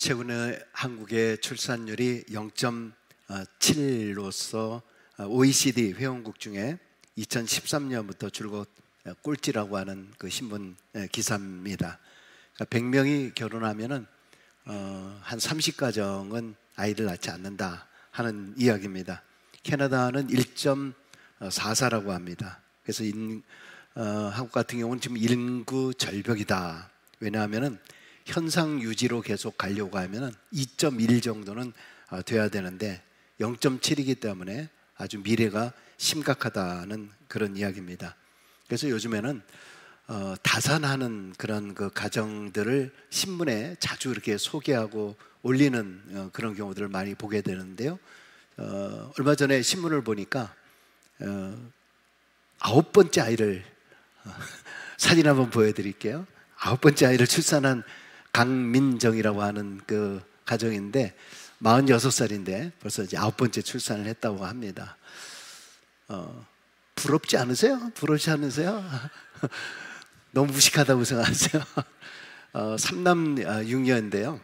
최근에 한국의 출산율이 0.7로서 OECD 회원국 중에 2013년부터 줄곧 꼴찌라고 하는 그 신문 기사입니다. 그러니까 100명이 결혼하면은 한 30가정은 아이를 낳지 않는다 하는 이야기입니다. 캐나다는 1.44라고 합니다. 그래서 한국 같은 경우는 지금 인구 절벽이다. 왜냐하면은 현상 유지로 계속 가려고 하면은 2.1 정도는 돼야 되는데 0.7이기 때문에 아주 미래가 심각하다는 그런 이야기입니다. 그래서 요즘에는 다산하는 그런 그 가정들을 신문에 자주 이렇게 소개하고 올리는 그런 경우들을 많이 보게 되는데요. 얼마 전에 신문을 보니까 9번째 아이를 사진 한번 보여드릴게요. 9번째 아이를 출산한 강민정이라고 하는 그 가정인데 46살인데 벌써 이제 9번째 출산을 했다고 합니다. 부럽지 않으세요? 부럽지 않으세요? 너무 무식하다고 생각하세요? 3남 6녀인데요.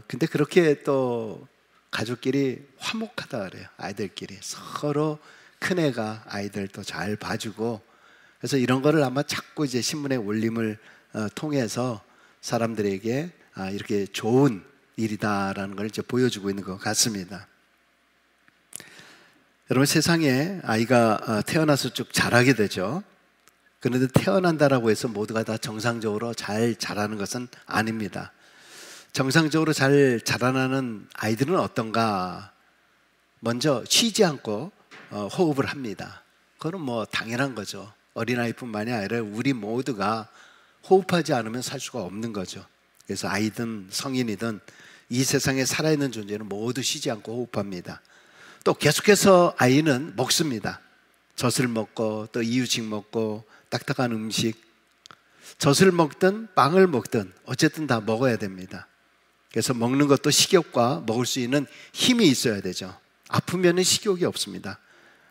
근데 그렇게 또 가족끼리 화목하다 그래요. 아이들끼리 서로 큰애가 아이들 또 잘 봐주고, 그래서 이런 거를 아마 자꾸 이제 신문에 올림을 통해서 사람들에게 이렇게 좋은 일이다라는 걸 이제 보여주고 있는 것 같습니다. 여러분, 세상에 아이가 태어나서 쭉 자라게 되죠. 그런데 태어난다라고 해서 모두가 다 정상적으로 잘 자라는 것은 아닙니다. 정상적으로 잘 자라나는 아이들은 어떤가? 먼저 쉬지 않고 호흡을 합니다. 그건 뭐 당연한 거죠. 어린아이뿐만이 아니라 우리 모두가 호흡하지 않으면 살 수가 없는 거죠. 그래서 아이든 성인이든 이 세상에 살아있는 존재는 모두 쉬지 않고 호흡합니다. 또 계속해서 아이는 먹습니다. 젖을 먹고 또 이유식 먹고 딱딱한 음식, 젖을 먹든 빵을 먹든 어쨌든 다 먹어야 됩니다. 그래서 먹는 것도 식욕과 먹을 수 있는 힘이 있어야 되죠. 아프면 식욕이 없습니다.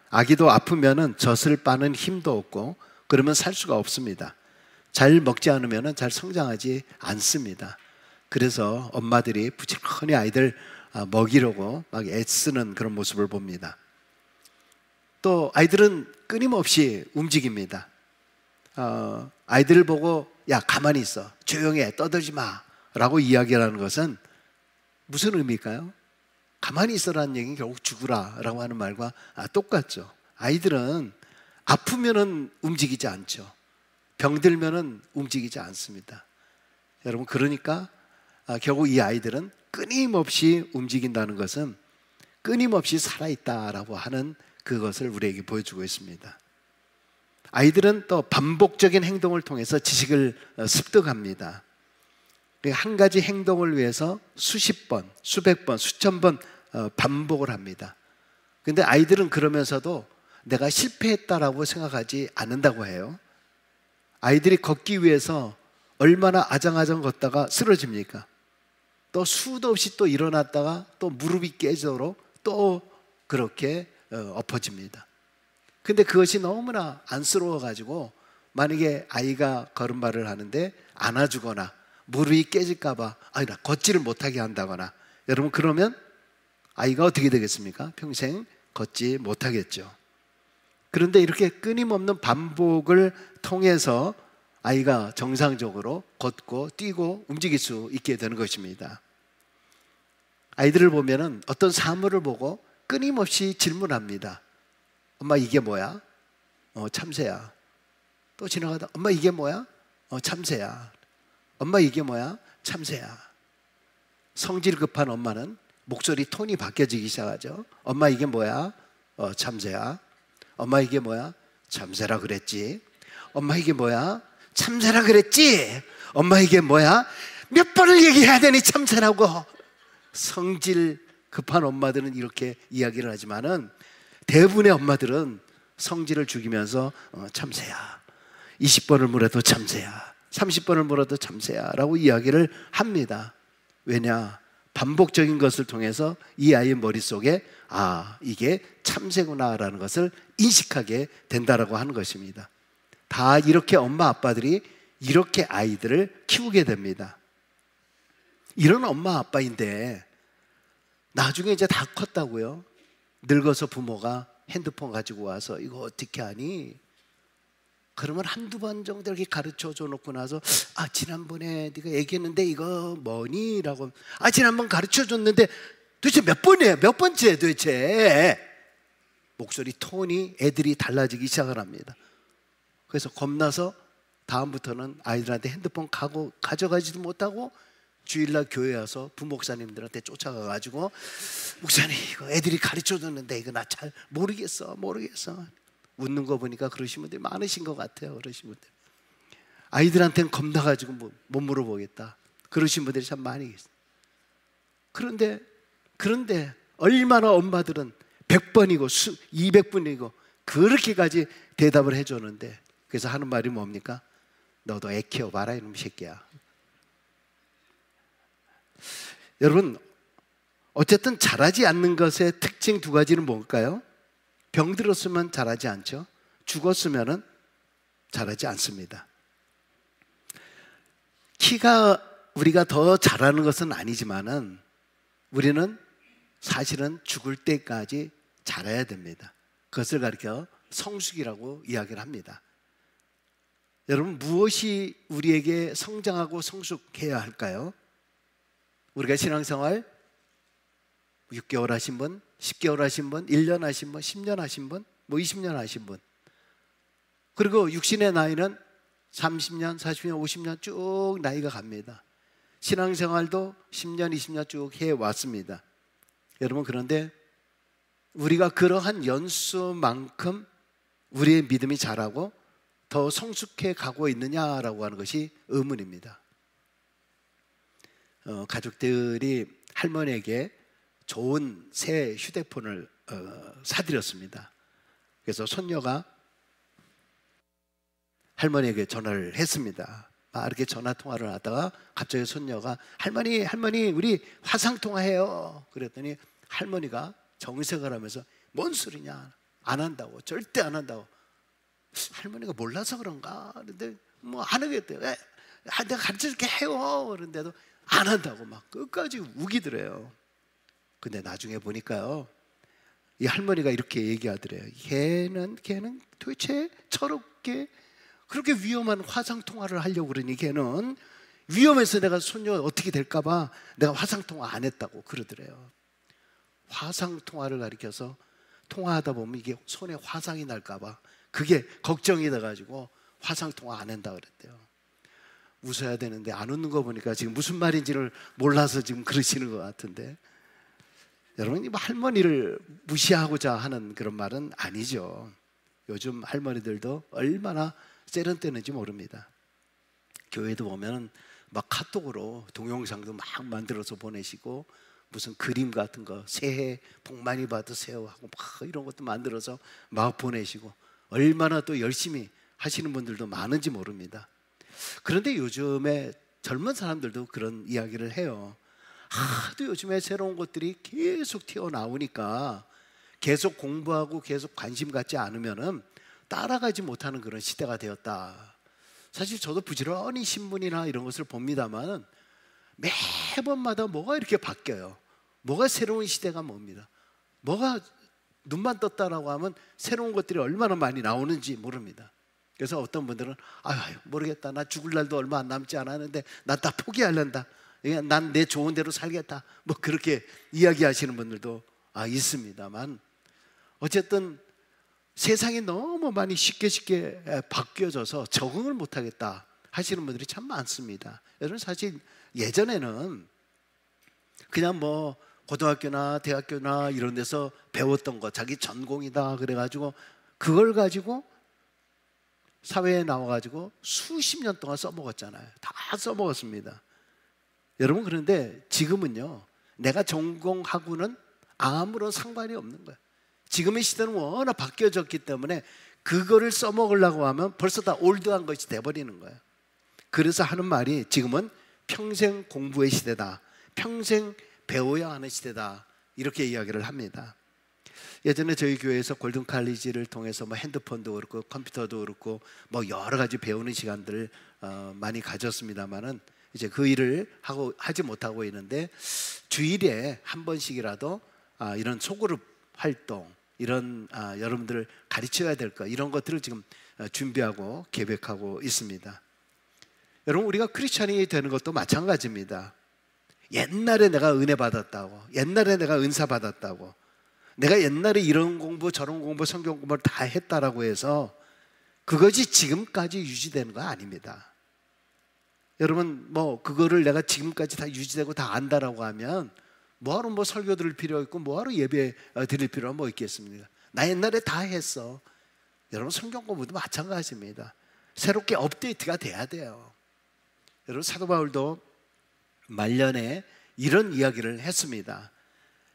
아기도 아프면 젖을 빠는 힘도 없고 그러면 살 수가 없습니다. 잘 먹지 않으면 잘 성장하지 않습니다. 그래서 엄마들이 부지런히 아이들 먹이려고 막 애쓰는 그런 모습을 봅니다. 또 아이들은 끊임없이 움직입니다. 아이들을 보고 야 가만히 있어, 조용히 해, 떠들지 마 라고 이야기하는 것은 무슨 의미일까요? 가만히 있어라는 얘기는 결국 죽으라 라고 하는 말과 똑같죠. 아이들은 아프면은 움직이지 않죠. 병들면은 움직이지 않습니다. 여러분, 그러니까 결국 이 아이들은 끊임없이 움직인다는 것은 끊임없이 살아있다라고 하는 그것을 우리에게 보여주고 있습니다. 아이들은 또 반복적인 행동을 통해서 지식을 습득합니다. 한 가지 행동을 위해서 수십 번, 수백 번, 수천 번 반복을 합니다. 근데 아이들은 그러면서도 내가 실패했다라고 생각하지 않는다고 해요. 아이들이 걷기 위해서 얼마나 아장아장 걷다가 쓰러집니까? 또 수도 없이 또 일어났다가 또 무릎이 깨지도록 또 그렇게 엎어집니다. 근데 그것이 너무나 안쓰러워가지고 만약에 아이가 걸음마를 하는데 안아주거나 무릎이 깨질까봐 나 걷지를 못하게 한다거나, 여러분 그러면 아이가 어떻게 되겠습니까? 평생 걷지 못하겠죠. 그런데 이렇게 끊임없는 반복을 통해서 아이가 정상적으로 걷고 뛰고 움직일 수 있게 되는 것입니다. 아이들을 보면은 어떤 사물을 보고 끊임없이 질문합니다. 엄마 이게 뭐야? 참새야. 또 지나가다 엄마 이게 뭐야? 참새야. 엄마 이게 뭐야? 참새야. 성질 급한 엄마는 목소리 톤이 바뀌어지기 시작하죠. 엄마 이게 뭐야? 참새야. 엄마 이게 뭐야? 참새라 그랬지. 엄마 이게 뭐야? 참새라 그랬지. 엄마 이게 뭐야? 몇 번을 얘기해야 되니 참새라고. 성질 급한 엄마들은 이렇게 이야기를 하지만은 대부분의 엄마들은 성질을 죽이면서 참새야. 20번을 물어도 참새야. 30번을 물어도 참새야 라고 이야기를 합니다. 왜냐? 반복적인 것을 통해서 이 아이의 머릿속에 이게 참새구나 라는 것을 인식하게 된다라고 하는 것입니다. 다 이렇게 엄마 아빠들이 이렇게 아이들을 키우게 됩니다. 이런 엄마 아빠인데 나중에 이제 다 컸다고요. 늙어서 부모가 핸드폰 가지고 와서 이거 어떻게 하니? 그러면 한두 번 정도 이렇게 가르쳐 줘 놓고 나서 지난번에 네가 얘기했는데 이거 뭐니? 라고 지난번 가르쳐 줬는데 도대체 몇 번이에요? 몇 번째 도대체? 목소리 톤이 애들이 달라지기 시작을 합니다. 그래서 겁나서 다음부터는 아이들한테 핸드폰 가져가지도 못하고 주일날 교회 와서 부목사님들한테 쫓아가가지고 목사님 이거 애들이 가르쳐줬는데 이거 나 잘 모르겠어. 웃는 거 보니까 그러신 분들이 많으신 것 같아요. 그러신 분들 아이들한테는 겁나가지고 못 물어보겠다 그러신 분들이 참 많이 계세요. 그런데 얼마나 엄마들은 100번이고 200번이고 그렇게까지 대답을 해줬는데, 그래서 하는 말이 뭡니까? 너도 애 키워봐라 이놈 새끼야. 여러분, 어쨌든 자라지 않는 것의 특징 두 가지는 뭘까요? 병들었으면 자라지 않죠. 죽었으면 자라지 않습니다. 키가 우리가 더 자라는 것은 아니지만은 우리는 사실은 죽을 때까지 자라야 됩니다. 그것을 가리켜 성숙이라고 이야기를 합니다. 여러분, 무엇이 우리에게 성장하고 성숙해야 할까요? 우리가 신앙생활 6개월 하신 분, 10개월 하신 분, 1년 하신 분, 10년 하신 분, 20년 하신 분, 그리고 육신의 나이는 30년, 40년, 50년 쭉 나이가 갑니다. 신앙생활도 10년, 20년 쭉 해왔습니다. 여러분, 그런데 우리가 그러한 연수만큼 우리의 믿음이 자라고 더 성숙해 가고 있느냐라고 하는 것이 의문입니다. 가족들이 할머니에게 좋은 새 휴대폰을 사드렸습니다. 그래서 손녀가 할머니에게 전화를 했습니다. 이렇게 전화 통화를 하다가 갑자기 손녀가 할머니 우리 화상 통화해요. 그랬더니 할머니가 정색을 하면서 뭔 소리냐, 안 한다고, 절대 안 한다고. 할머니가 몰라서 그런가? 그런데 안 하겠대요. 내가 가르쳐줄게 해요. 그런데도 안 한다고 막 끝까지 우기더래요. 근데 나중에 보니까요, 이 할머니가 이렇게 얘기하더래요. 걔는 도대체 저렇게 그렇게 위험한 화상통화를 하려고 그러니 걔는 위험해서 내가 손녀 어떻게 될까봐 내가 화상통화 안 했다고 그러더래요. 화상통화를 가리켜서 통화하다 보면 이게 손에 화상이 날까봐 그게 걱정이 돼가지고 화상통화 안 한다 그랬대요. 웃어야 되는데 안 웃는 거 보니까 지금 무슨 말인지를 몰라서 지금 그러시는 것 같은데, 여러분, 할머니를 무시하고자 하는 그런 말은 아니죠. 요즘 할머니들도 얼마나 세련되는지 모릅니다. 교회도 보면 막 카톡으로 동영상도 막 만들어서 보내시고 무슨 그림 같은 거 새해 복 많이 받으세요 하고 막 이런 것도 만들어서 막 보내시고 얼마나 또 열심히 하시는 분들도 많은지 모릅니다. 그런데 요즘에 젊은 사람들도 그런 이야기를 해요. 하도 요즘에 새로운 것들이 계속 튀어나오니까 계속 공부하고 계속 관심 갖지 않으면은 따라가지 못하는 그런 시대가 되었다. 사실 저도 부지런히 신문이나 이런 것을 봅니다만 매번마다 뭐가 이렇게 바뀌어요. 뭐가 새로운 시대가 뭡니다. 뭐가 눈만 떴다라고 하면 새로운 것들이 얼마나 많이 나오는지 모릅니다. 그래서 어떤 분들은 모르겠다, 나 죽을 날도 얼마 안 남지 않았는데 나 다 포기하려다, 난 내 좋은 대로 살겠다, 그렇게 이야기하시는 분들도 있습니다만, 어쨌든 세상이 너무 많이 쉽게 바뀌어져서 적응을 못하겠다 하시는 분들이 참 많습니다. 여러분, 사실 예전에는 그냥 고등학교나 대학교나 이런 데서 배웠던 거 자기 전공이다 그래가지고 그걸 가지고 사회에 나와가지고 수십 년 동안 써먹었잖아요. 다 써먹었습니다. 여러분, 그런데 지금은요, 내가 전공하고는 아무런 상관이 없는 거예요. 지금의 시대는 워낙 바뀌어졌기 때문에 그거를 써먹으려고 하면 벌써 다 올드한 것이 돼버리는 거예요. 그래서 하는 말이 지금은 평생 공부의 시대다, 평생 배워야 하는 시대다, 이렇게 이야기를 합니다. 예전에 저희 교회에서 골든 칼리지를 통해서 핸드폰도 그렇고 컴퓨터도 그렇고 여러 가지 배우는 시간들을 많이 가졌습니다만은, 이제 그 일을 하지 못하고 있는데, 주일에 한 번씩이라도 이런 소그룹 활동, 이런 여러분들을 가르쳐야 될 것, 이런 것들을 지금 준비하고 계획하고 있습니다. 여러분, 우리가 크리스찬이 되는 것도 마찬가지입니다. 옛날에 내가 은혜 받았다고, 옛날에 내가 은사 받았다고, 내가 옛날에 이런 공부 저런 공부 성경 공부를 다 했다라고 해서 그것이 지금까지 유지되는 거 아닙니다. 여러분, 그거를 내가 지금까지 다 유지되고 다 안다라고 하면 뭐하러 설교 들을 필요 있고 뭐하러 예배 드릴 필요가 뭐 있겠습니까? 나 옛날에 다 했어. 여러분, 성경 공부도 마찬가지입니다. 새롭게 업데이트가 돼야 돼요. 여러분, 사도 바울도 말년에 이런 이야기를 했습니다.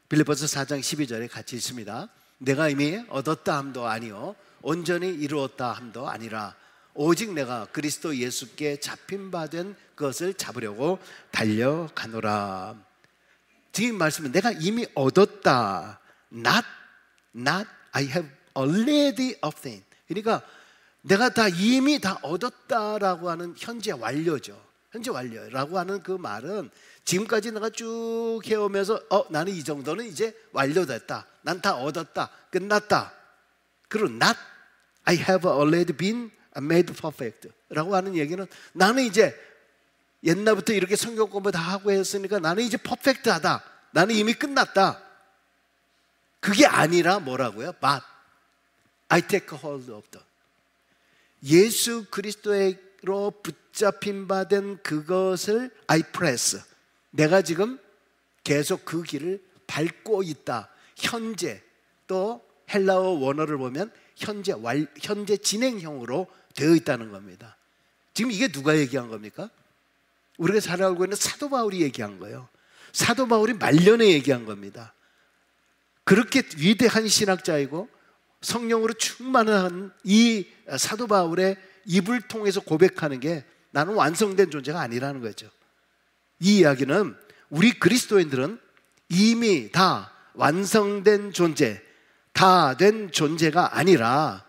빌립보서 4장 12절에 같이 있습니다. 내가 이미 얻었다 함도 아니요 온전히 이루었다 함도 아니라 오직 내가 그리스도 예수께 잡힌 바 된 것을 잡으려고 달려가노라. 지금 말씀은 내가 이미 얻었다. Not I have already obtained. 그러니까 내가 이미 다 얻었다라고 하는 현재 완료죠. 현재 완료라고 하는 그 말은 지금까지 내가 쭉 해오면서 나는 이 정도는 이제 완료됐다. 난 다 얻었다. 끝났다. 그리고 not I have already been made perfect 라고 하는 얘기는 나는 이제 옛날부터 이렇게 성경 공부 다 하고 했으니까 나는 이제 퍼펙트하다. 나는 이미 끝났다. 그게 아니라 뭐라고요? But I take hold of the 예수 그리스도로 붙잡힌 바 된 그것을 I press. 내가 지금 계속 그 길을 밟고 있다. 현재, 또 헬라어 원어를 보면 현재 진행형으로 되어 있다는 겁니다. 지금 이게 누가 얘기한 겁니까? 우리가 잘 알고 있는 사도 바울이 얘기한 거예요. 사도 바울이 말년에 얘기한 겁니다. 그렇게 위대한 신학자이고 성령으로 충만한 이 사도 바울의 입을 통해서 고백하는 게 나는 완성된 존재가 아니라는 거죠. 이 이야기는 우리 그리스도인들은 이미 다 완성된 존재, 다 된 존재가 아니라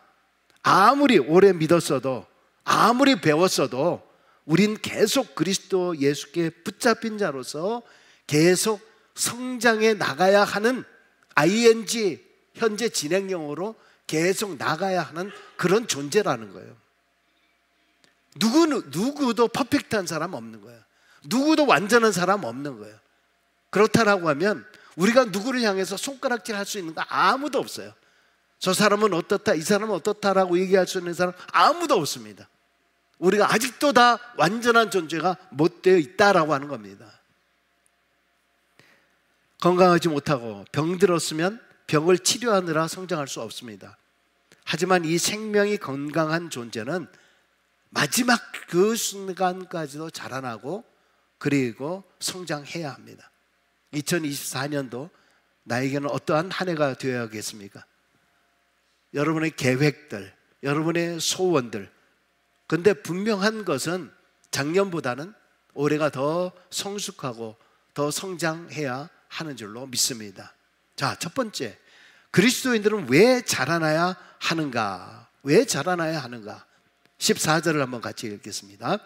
아무리 오래 믿었어도 아무리 배웠어도 우린 계속 그리스도 예수께 붙잡힌 자로서 계속 성장해 나가야 하는 ing, 현재 진행형으로 계속 나가야 하는 그런 존재라는 거예요. 누구도 퍼펙트한 사람 없는 거예요. 누구도 완전한 사람 없는 거예요. 그렇다라고 하면 우리가 누구를 향해서 손가락질 할 수 있는 거 아무도 없어요. 저 사람은 어떻다, 이 사람은 어떻다라고 얘기할 수 있는 사람 아무도 없습니다. 우리가 아직도 다 완전한 존재가 못 되어 있다라고 하는 겁니다. 건강하지 못하고 병들었으면 병을 치료하느라 성장할 수 없습니다. 하지만 이 생명이 건강한 존재는 마지막 그 순간까지도 자라나고 그리고 성장해야 합니다. 2024년도 나에게는 어떠한 한 해가 되어야겠습니까? 여러분의 계획들, 여러분의 소원들, 근데 분명한 것은 작년보다는 올해가 더 성숙하고 더 성장해야 하는 줄로 믿습니다. 자, 첫 번째, 그리스도인들은 왜 자라나야 하는가? 왜 자라나야 하는가? 14절을 한번 같이 읽겠습니다.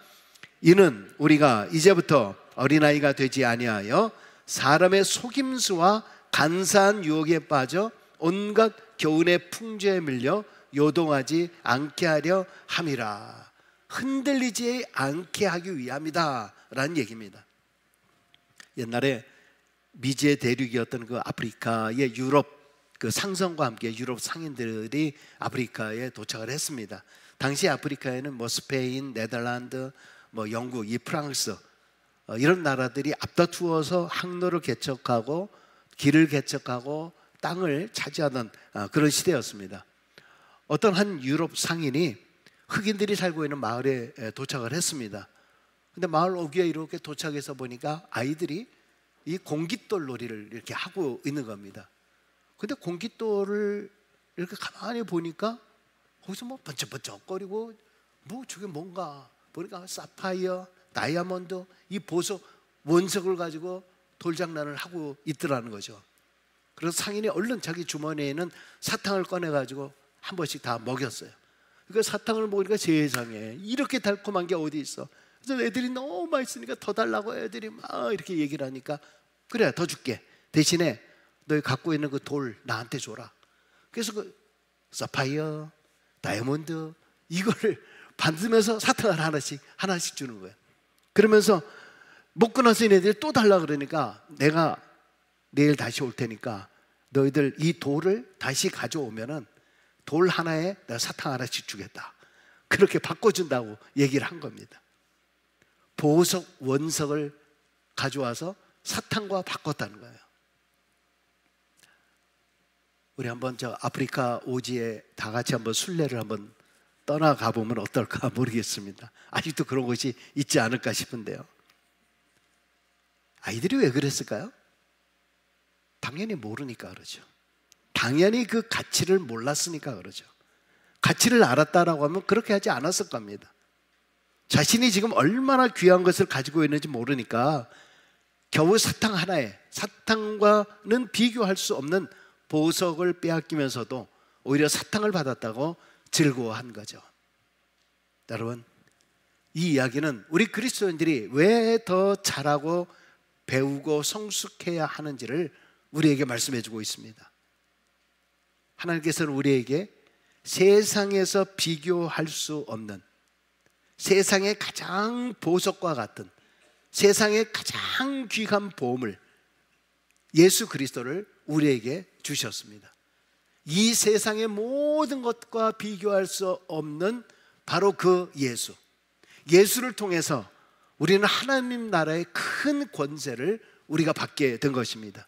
이는 우리가 이제부터 어린아이가 되지 아니하여 사람의 속임수와 간사한 유혹에 빠져 온갖 교훈의 풍조에 밀려 요동하지 않게 하려 함이라. 흔들리지 않게 하기 위함이다 라는 얘기입니다. 옛날에 미지의 대륙이었던 그 아프리카의 유럽 그 상선과 함께 유럽 상인들이 아프리카에 도착을 했습니다. 당시 아프리카에는 스페인, 네덜란드, 영국, 프랑스 이런 나라들이 앞다투어서 항로를 개척하고 길을 개척하고 땅을 차지하던 그런 시대였습니다. 어떤 한 유럽 상인이 흑인들이 살고 있는 마을에 도착을 했습니다. 근데 마을 오기에 이렇게 도착해서 보니까 아이들이 이 공깃돌 놀이를 이렇게 하고 있는 겁니다. 근데 공깃돌을 이렇게 가만히 보니까 거기서 번쩍번쩍거리고 저게 뭔가 보니까 사파이어, 다이아몬드, 이 보석, 원석을 가지고 돌장난을 하고 있더라는 거죠. 그래서 상인이 얼른 자기 주머니에 있는 사탕을 꺼내가지고 한 번씩 다 먹였어요. 그러니까 사탕을 먹으니까 세상에 이렇게 달콤한 게 어디 있어. 그래서 애들이 너무 맛있으니까 더 달라고 애들이 막 이렇게 얘기를 하니까 그래 더 줄게. 대신에 너희 갖고 있는 그 돌 나한테 줘라. 그래서 그 사파이어, 다이아몬드 이거를 받으면서 사탕을 하나씩 주는 거예요. 그러면서 먹고 나서 얘네들이 또 달라 그러니까 내가 내일 다시 올 테니까 너희들 이 돌을 다시 가져오면은 돌 하나에 내가 사탕 하나씩 주겠다. 그렇게 바꿔준다고 얘기를 한 겁니다. 보석 원석을 가져와서 사탕과 바꿨다는 거예요. 우리 한번 저 아프리카 오지에 다 같이 한번 순례를 한번 떠나가 보면 어떨까 모르겠습니다. 아직도 그런 것이 있지 않을까 싶은데요. 아이들이 왜 그랬을까요? 당연히 모르니까 그러죠. 당연히 그 가치를 몰랐으니까 그러죠. 가치를 알았다라고 하면 그렇게 하지 않았을 겁니다. 자신이 지금 얼마나 귀한 것을 가지고 있는지 모르니까 겨우 사탕 하나에, 사탕과는 비교할 수 없는 보석을 빼앗기면서도 오히려 사탕을 받았다고 즐거워한 거죠. 여러분, 이 이야기는 우리 그리스도인들이 왜 더 잘하고 배우고 성숙해야 하는지를 우리에게 말씀해 주고 있습니다. 하나님께서는 우리에게 세상에서 비교할 수 없는, 세상의 가장 보석과 같은, 세상의 가장 귀한 보물 예수 그리스도를 우리에게 주셨습니다. 이 세상의 모든 것과 비교할 수 없는 바로 그 예수, 예수를 통해서 우리는 하나님 나라의 큰 권세를 우리가 받게 된 것입니다.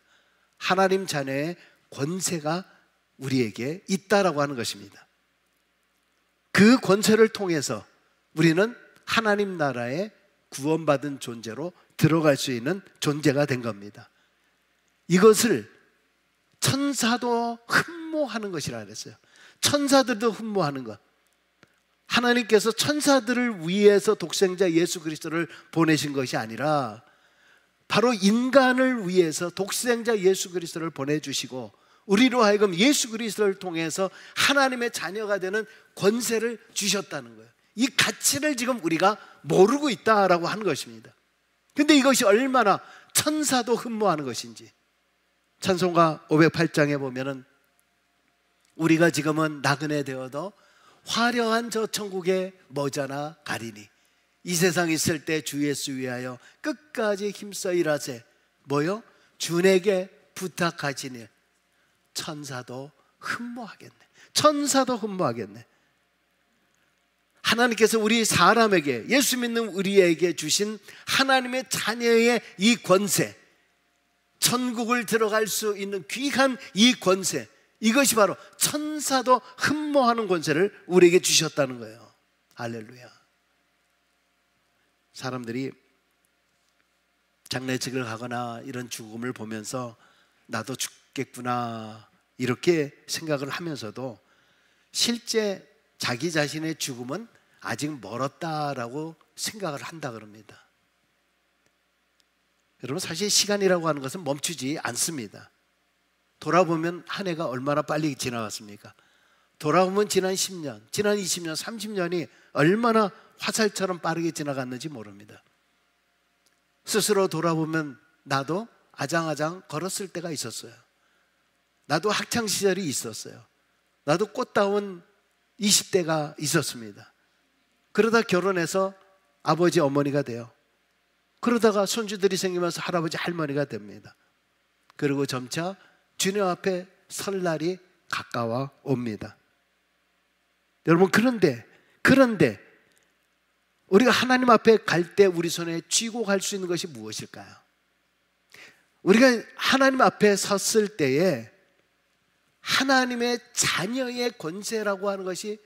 하나님 자녀의 권세가 우리에게 있다라고 하는 것입니다. 그 권세를 통해서 우리는 하나님 나라에 구원받은 존재로 들어갈 수 있는 존재가 된 겁니다. 이것을 천사도 흠모하는 것이라 그랬어요. 천사들도 흠모하는 것. 하나님께서 천사들을 위해서 독생자 예수 그리스도를 보내신 것이 아니라 바로 인간을 위해서 독생자 예수 그리스도를 보내주시고 우리로 하여금 예수 그리스도를 통해서 하나님의 자녀가 되는 권세를 주셨다는 거예요. 이 가치를 지금 우리가 모르고 있다라고 하는 것입니다. 근데 이것이 얼마나 천사도 흠모하는 것인지 찬송가 508장에 보면은 우리가 지금은 나그네 되어도 화려한 저 천국에 머자나 가리니 이 세상 있을 때 주 예수 위하여 끝까지 힘써 일하세 뭐요? 주에게 부탁하시니 천사도 흠모하겠네. 천사도 흠모하겠네. 하나님께서 우리 사람에게, 예수 믿는 우리에게 주신 하나님의 자녀의 이 권세, 천국을 들어갈 수 있는 귀한 이 권세, 이것이 바로 천사도 흠모하는 권세를 우리에게 주셨다는 거예요. 할렐루야. 사람들이 장례식을 하거나 이런 죽음을 보면서 나도 죽겠구나 이렇게 생각을 하면서도 실제 자기 자신의 죽음은 아직 멀었다라고 생각을 한다 그럽니다. 여러분, 사실 시간이라고 하는 것은 멈추지 않습니다. 돌아보면 한 해가 얼마나 빨리 지나갔습니까? 돌아보면 지난 10년, 지난 20년, 30년이 얼마나 화살처럼 빠르게 지나갔는지 모릅니다. 스스로 돌아보면 나도 아장아장 걸었을 때가 있었어요. 나도 학창시절이 있었어요. 나도 꽃다운 20대가 있었습니다. 그러다 결혼해서 아버지 어머니가 돼요. 그러다가 손주들이 생기면서 할아버지 할머니가 됩니다. 그리고 점차 주님 앞에 설 날이 가까워 옵니다. 여러분, 그런데 우리가 하나님 앞에 갈 때 우리 손에 쥐고 갈 수 있는 것이 무엇일까요? 우리가 하나님 앞에 섰을 때에 하나님의 자녀의 권세라고 하는 것이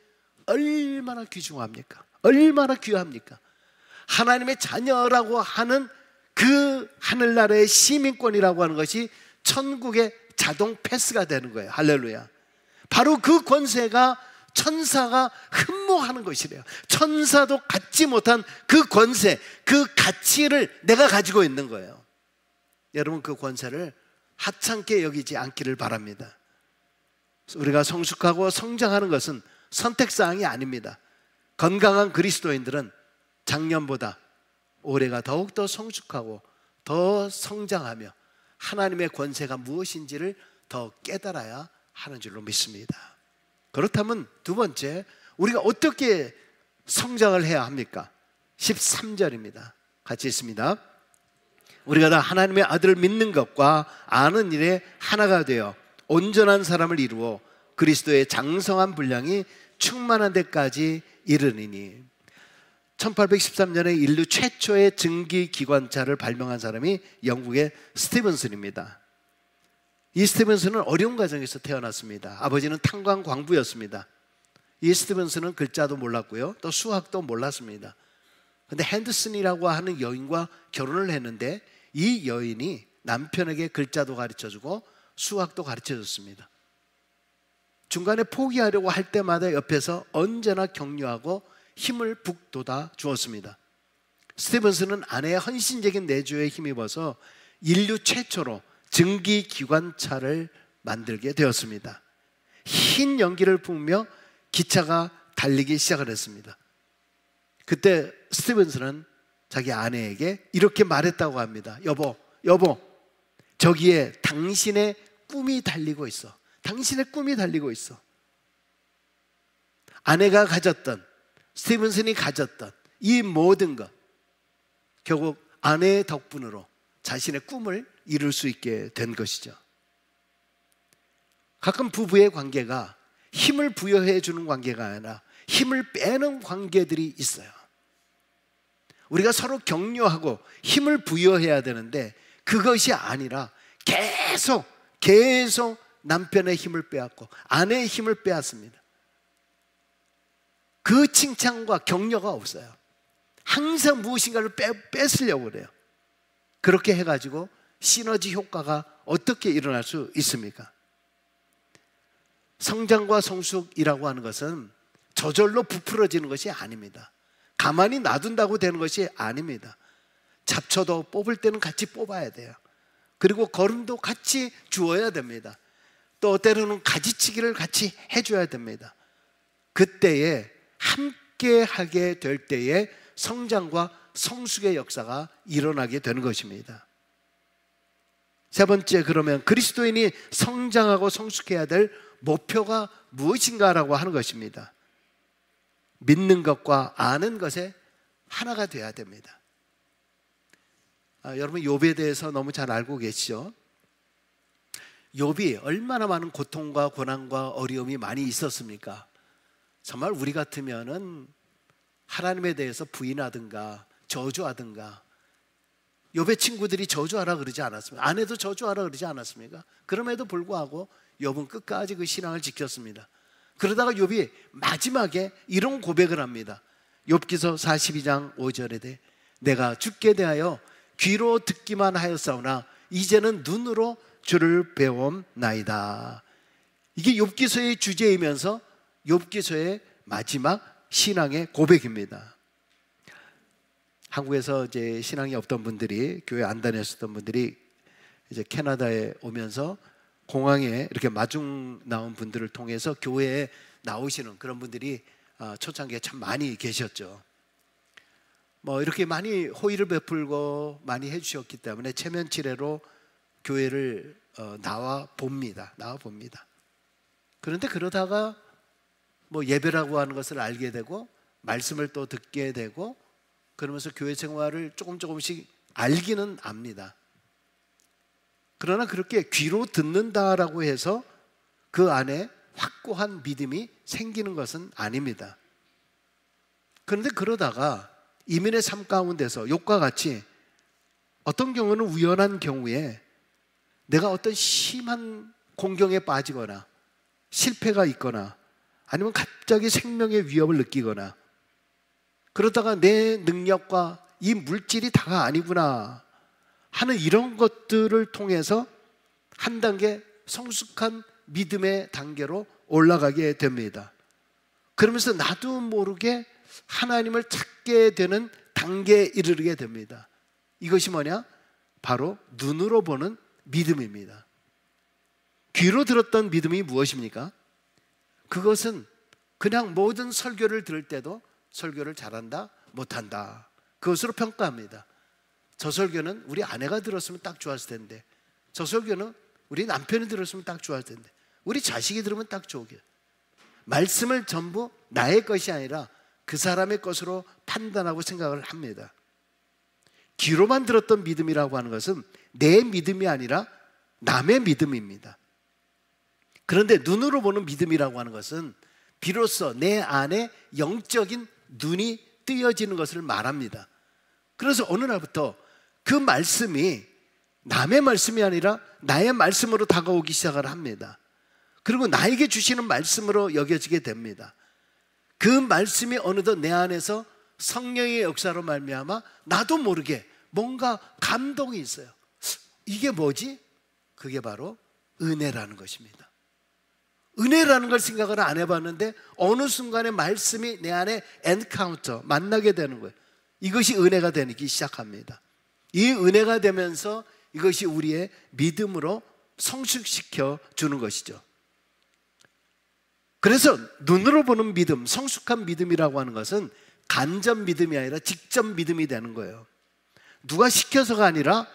얼마나 귀중합니까? 얼마나 귀합니까? 하나님의 자녀라고 하는 그 하늘나라의 시민권이라고 하는 것이 천국의 자동 패스가 되는 거예요. 할렐루야. 바로 그 권세가 천사가 흠모하는 것이래요. 천사도 갖지 못한 그 권세, 그 가치를 내가 가지고 있는 거예요. 여러분, 그 권세를 하찮게 여기지 않기를 바랍니다. 우리가 성숙하고 성장하는 것은 선택사항이 아닙니다. 건강한 그리스도인들은 작년보다 올해가 더욱더 성숙하고 더 성장하며 하나님의 권세가 무엇인지를 더 깨달아야 하는 줄로 믿습니다. 그렇다면 두 번째, 우리가 어떻게 성장을 해야 합니까? 13절입니다. 같이 읽습니다. 우리가 다 하나님의 아들을 믿는 것과 아는 일에 하나가 되어 온전한 사람을 이루어 그리스도의 장성한 분량이 충만한 데까지 이르니니. 1813년에 인류 최초의 증기기관차를 발명한 사람이 영국의 스티븐슨입니다. 이 스티븐슨은 어려운 가정에서 태어났습니다. 아버지는 탄광 광부였습니다. 이 스티븐슨은 글자도 몰랐고요, 또 수학도 몰랐습니다. 그런데 핸드슨이라고 하는 여인과 결혼을 했는데 이 여인이 남편에게 글자도 가르쳐주고 수학도 가르쳐줬습니다. 중간에 포기하려고 할 때마다 옆에서 언제나 격려하고 힘을 북돋아 주었습니다. 스티븐슨은 아내의 헌신적인 내조에 힘입어서 인류 최초로 증기기관차를 만들게 되었습니다. 흰 연기를 뿜으며 기차가 달리기 시작을 했습니다. 그때 스티븐슨은 자기 아내에게 이렇게 말했다고 합니다. 여보, 저기에 당신의 꿈이 달리고 있어. 당신의 꿈이 달리고 있어. 아내가 가졌던, 스티븐슨이 가졌던 이 모든 것, 결국 아내의 덕분으로 자신의 꿈을 이룰 수 있게 된 것이죠. 가끔 부부의 관계가 힘을 부여해 주는 관계가 아니라 힘을 빼는 관계들이 있어요. 우리가 서로 격려하고 힘을 부여해야 되는데 그것이 아니라 계속 남편의 힘을 빼앗고 아내의 힘을 빼앗습니다. 그 칭찬과 격려가 없어요. 항상 무엇인가를 뺏으려고 그래요. 그렇게 해가지고 시너지 효과가 어떻게 일어날 수 있습니까? 성장과 성숙이라고 하는 것은 저절로 부풀어지는 것이 아닙니다. 가만히 놔둔다고 되는 것이 아닙니다. 잡초도 뽑을 때는 같이 뽑아야 돼요. 그리고 거름도 같이 주어야 됩니다. 또 때로는 가지치기를 같이 해줘야 됩니다. 그때에 함께 하게 될 때에 성장과 성숙의 역사가 일어나게 되는 것입니다. 세 번째, 그러면 그리스도인이 성장하고 성숙해야 될 목표가 무엇인가라고 하는 것입니다. 믿는 것과 아는 것에 하나가 되어야 됩니다. 여러분 욥에 대해서 너무 잘 알고 계시죠? 욥이 얼마나 많은 고통과 고난과 어려움이 많이 있었습니까? 정말 우리 같으면은 하나님에 대해서 부인하든가 저주하든가, 욥의 친구들이 저주하라 그러지 않았습니까? 아내도 저주하라 그러지 않았습니까? 그럼에도 불구하고 욥은 끝까지 그 신앙을 지켰습니다. 그러다가 욥이 마지막에 이런 고백을 합니다. 욥기서 42장 5절에 내가 주께 대하여 귀로 듣기만 하였사오나 이제는 눈으로 주를 배움나이다. 이게 욥기서의 주제이면서 욥기서의 마지막 신앙의 고백입니다. 한국에서 이제 신앙이 없던 분들이, 교회 안 다녔었던 분들이 이제 캐나다에 오면서 공항에 이렇게 마중 나온 분들을 통해서 교회에 나오시는 그런 분들이 초창기에 참 많이 계셨죠. 뭐 이렇게 많이 호의를 베풀고 많이 해주셨기 때문에 체면치레로 교회를 나와 봅니다. 그런데 그러다가 뭐 예배라고 하는 것을 알게 되고 말씀을 또 듣게 되고 그러면서 교회 생활을 조금씩 알기는 압니다. 그러나 그렇게 귀로 듣는다라고 해서 그 안에 확고한 믿음이 생기는 것은 아닙니다. 그런데 그러다가 이민의 삶 가운데서 욥과 같이 어떤 경우는 우연한 경우에 내가 어떤 심한 공경에 빠지거나 실패가 있거나 아니면 갑자기 생명의 위협을 느끼거나 그러다가 내 능력과 이 물질이 다가 아니구나 하는 이런 것들을 통해서 한 단계 성숙한 믿음의 단계로 올라가게 됩니다. 그러면서 나도 모르게 하나님을 찾게 되는 단계에 이르게 됩니다. 이것이 뭐냐? 바로 눈으로 보는 믿음입니다. 귀로 들었던 믿음이 무엇입니까? 그것은 그냥 모든 설교를 들을 때도 설교를 잘한다, 못한다, 그것으로 평가합니다. 저 설교는 우리 아내가 들었으면 딱 좋았을 텐데, 저 설교는 우리 남편이 들었으면 딱 좋았을 텐데, 우리 자식이 들으면 딱 좋게. 말씀을 전부 나의 것이 아니라 그 사람의 것으로 판단하고 생각을 합니다. 귀로만 들었던 믿음이라고 하는 것은 내 믿음이 아니라 남의 믿음입니다. 그런데 눈으로 보는 믿음이라고 하는 것은 비로소 내 안에 영적인 눈이 뜨여지는 것을 말합니다. 그래서 어느 날부터 그 말씀이 남의 말씀이 아니라 나의 말씀으로 다가오기 시작을 합니다. 그리고 나에게 주시는 말씀으로 여겨지게 됩니다. 그 말씀이 어느덧 내 안에서 성령의 역사로 말미암아 나도 모르게 뭔가 감동이 있어요. 이게 뭐지? 그게 바로 은혜라는 것입니다. 은혜라는 걸 생각을 안 해봤는데 어느 순간에 말씀이 내 안에 엔카운터, 만나게 되는 거예요. 이것이 은혜가 되기 시작합니다. 이 은혜가 되면서 이것이 우리의 믿음으로 성숙시켜 주는 것이죠. 그래서 눈으로 보는 믿음, 성숙한 믿음이라고 하는 것은 간접 믿음이 아니라 직접 믿음이 되는 거예요. 누가 시켜서가 아니라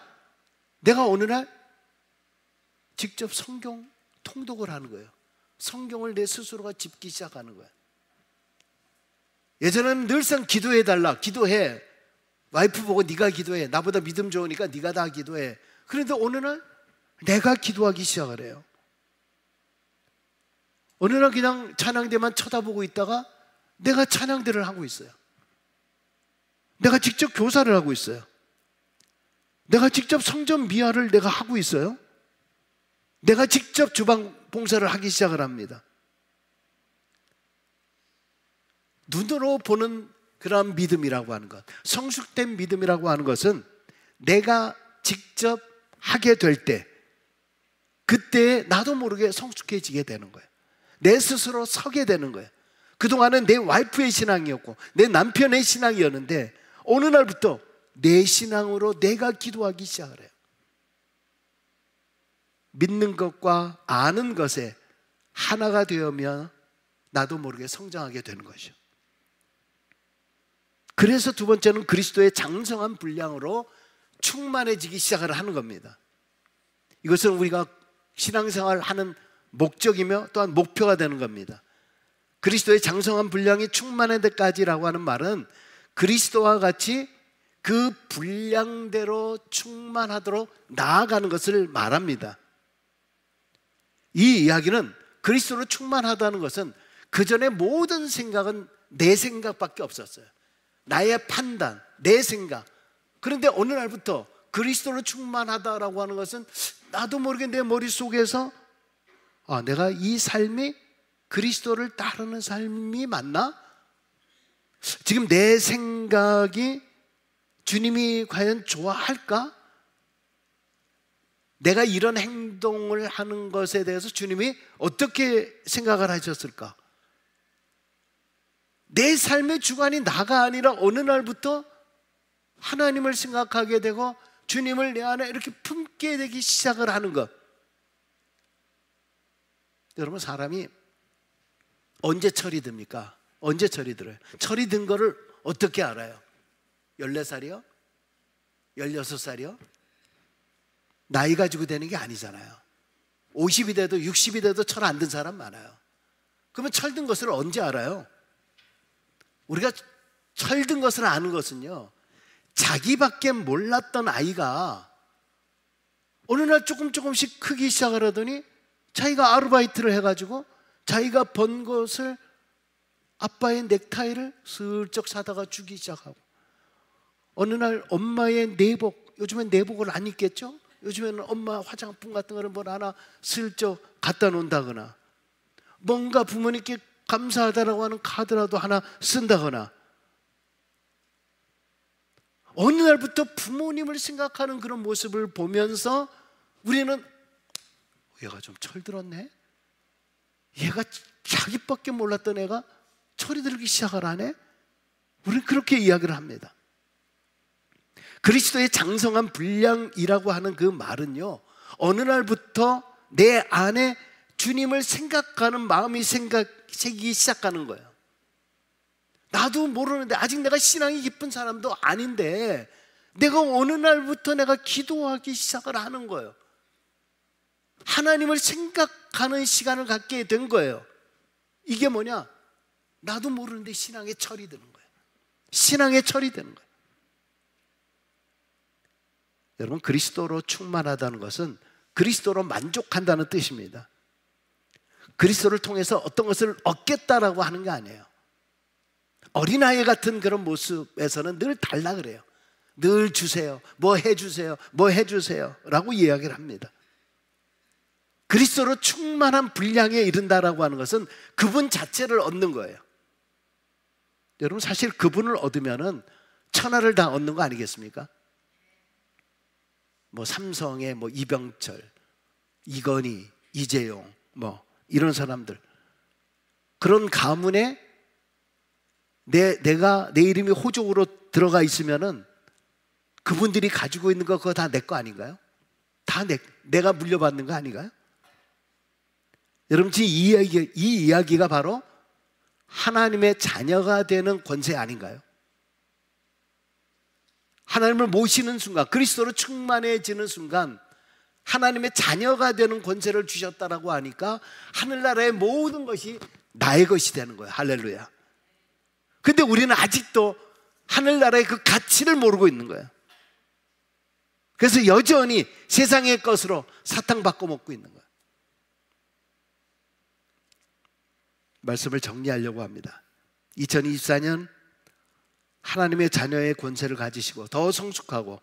내가 어느 날 직접 성경 통독을 하는 거예요. 성경을 내 스스로가 짚기 시작하는 거예요. 예전에는 늘상 기도해달라, 기도해. 와이프 보고 네가 기도해. 나보다 믿음 좋으니까 네가 다 기도해. 그런데 어느 날 내가 기도하기 시작을 해요. 어느 날 그냥 찬양대만 쳐다보고 있다가 내가 찬양대를 하고 있어요. 내가 직접 교사를 하고 있어요. 내가 직접 성전 미화를 내가 하고 있어요. 내가 직접 주방 봉사를 하기 시작을 합니다. 눈으로 보는 그런 믿음이라고 하는 것, 성숙된 믿음이라고 하는 것은 내가 직접 하게 될 때, 그때 나도 모르게 성숙해지게 되는 거예요. 내 스스로 서게 되는 거예요. 그동안은 내 와이프의 신앙이었고 내 남편의 신앙이었는데 어느 날부터 내 신앙으로 내가 기도하기 시작을 해요. 믿는 것과 아는 것에 하나가 되어면 나도 모르게 성장하게 되는 것이죠. 그래서 두 번째는 그리스도의 장성한 분량으로 충만해지기 시작을 하는 겁니다. 이것은 우리가 신앙생활을 하는 목적이며 또한 목표가 되는 겁니다. 그리스도의 장성한 분량이 충만한 데까지라고 하는 말은 그리스도와 같이 그 분량대로 충만하도록 나아가는 것을 말합니다. 이 이야기는 그리스도로 충만하다는 것은 그 전에 모든 생각은 내 생각밖에 없었어요. 나의 판단, 내 생각. 그런데 어느 날부터 그리스도로 충만하다라고 하는 것은 나도 모르게 내 머릿속에서 내가 이 삶이 그리스도를 따르는 삶이 맞나? 지금 내 생각이 주님이 과연 좋아할까? 내가 이런 행동을 하는 것에 대해서 주님이 어떻게 생각을 하셨을까? 내 삶의 주관이 나가 아니라 어느 날부터 하나님을 생각하게 되고 주님을 내 안에 이렇게 품게 되기 시작을 하는 것. 여러분, 사람이 언제 철이 듭니까? 언제 철이 들어요? 철이 든 거를 어떻게 알아요? 14살이요? 16살이요? 나이 가지고 되는 게 아니잖아요. 50이 돼도 60이 돼도 철 안 든 사람 많아요. 그러면 철든 것을 언제 알아요? 우리가 철든 것을 아는 것은요, 자기밖에 몰랐던 아이가 어느 날 조금씩 크기 시작을 하더니 자기가 아르바이트를 해가지고 자기가 번 것을 아빠의 넥타이를 슬쩍 사다가 주기 시작하고, 어느 날 엄마의 내복, 요즘엔 내복을 안 입겠죠? 요즘에는 엄마 화장품 같은 거를 뭘 하나 슬쩍 갖다 놓는다거나, 뭔가 부모님께 감사하다라고 하는 카드라도 하나 쓴다거나, 어느 날부터 부모님을 생각하는 그런 모습을 보면서 우리는 얘가 좀 철들었네? 얘가 자기밖에 몰랐던 애가 철이 들기 시작을 하네? 우리는 그렇게 이야기를 합니다. 그리스도의 장성한 분량이라고 하는 그 말은요, 어느 날부터 내 안에 주님을 생각하는 마음이 생기기 시작하는 거예요. 나도 모르는데, 아직 내가 신앙이 깊은 사람도 아닌데 내가 어느 날부터 내가 기도하기 시작을 하는 거예요. 하나님을 생각하는 시간을 갖게 된 거예요. 이게 뭐냐? 나도 모르는데 신앙의 철이 드는 거예요. 신앙의 철이 되는 거예요. 여러분, 그리스도로 충만하다는 것은 그리스도로 만족한다는 뜻입니다. 그리스도를 통해서 어떤 것을 얻겠다라고 하는 게 아니에요. 어린아이 같은 그런 모습에서는 늘 달라 그래요. 늘 주세요, 뭐 해주세요, 뭐 해주세요 라고 이야기를 합니다. 그리스도로 충만한 분량에 이른다라고 하는 것은 그분 자체를 얻는 거예요. 여러분, 사실 그분을 얻으면은 천하를 다 얻는 거 아니겠습니까? 뭐 삼성의 뭐 이병철, 이건희, 이재용 뭐 이런 사람들, 그런 가문에 내 이름이 호적으로 들어가 있으면은 그분들이 가지고 있는 거 그거 다 내 거 아닌가요? 다 내가 물려받는 거 아닌가요? 여러분, 이 이야기가 바로 하나님의 자녀가 되는 권세 아닌가요? 하나님을 모시는 순간, 그리스도로 충만해지는 순간 하나님의 자녀가 되는 권세를 주셨다라고 하니까 하늘나라의 모든 것이 나의 것이 되는 거예요. 할렐루야. 근데 우리는 아직도 하늘나라의 그 가치를 모르고 있는 거예요. 그래서 여전히 세상의 것으로 사탕 바꿔 먹고 있는 거예요. 말씀을 정리하려고 합니다. 2024년 하나님의 자녀의 권세를 가지시고 더 성숙하고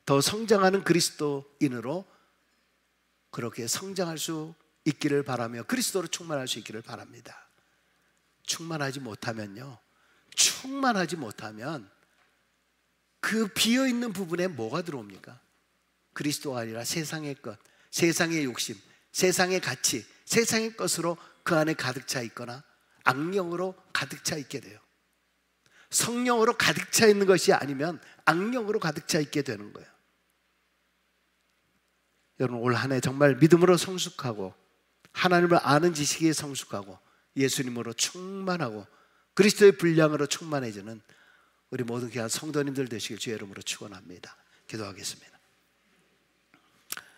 더 성장하는 그리스도인으로 그렇게 성장할 수 있기를 바라며 그리스도로 충만할 수 있기를 바랍니다. 충만하지 못하면 그 비어있는 부분에 뭐가 들어옵니까? 그리스도가 아니라 세상의 것, 세상의 욕심, 세상의 가치, 세상의 것으로 그 안에 가득 차 있거나 악령으로 가득 차 있게 돼요. 성령으로 가득 차 있는 것이 아니면 악령으로 가득 차 있게 되는 거예요. 여러분, 올 한 해 정말 믿음으로 성숙하고 하나님을 아는 지식에 성숙하고 예수님으로 충만하고 그리스도의 분량으로 충만해지는 우리 모든 귀한 성도님들 되시길 주의 이름으로 축원합니다. 기도하겠습니다.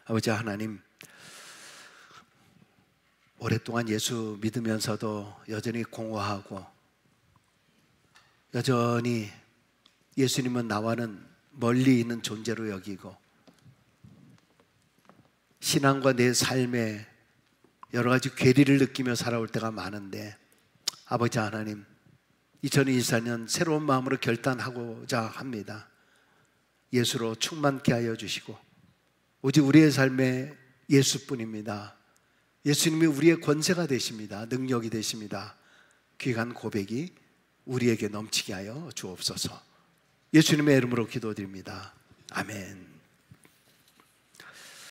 아버지 하나님, 오랫동안 예수 믿으면서도 여전히 공허하고 여전히 예수님은 나와는 멀리 있는 존재로 여기고 신앙과 내 삶에 여러 가지 괴리를 느끼며 살아올 때가 많은데, 아버지 하나님, 2024년 새로운 마음으로 결단하고자 합니다. 예수로 충만케 하여 주시고 오직 우리의 삶에 예수뿐입니다. 예수님이 우리의 권세가 되십니다. 능력이 되십니다. 귀한 고백이 우리에게 넘치게 하여 주옵소서. 예수님의 이름으로 기도드립니다. 아멘.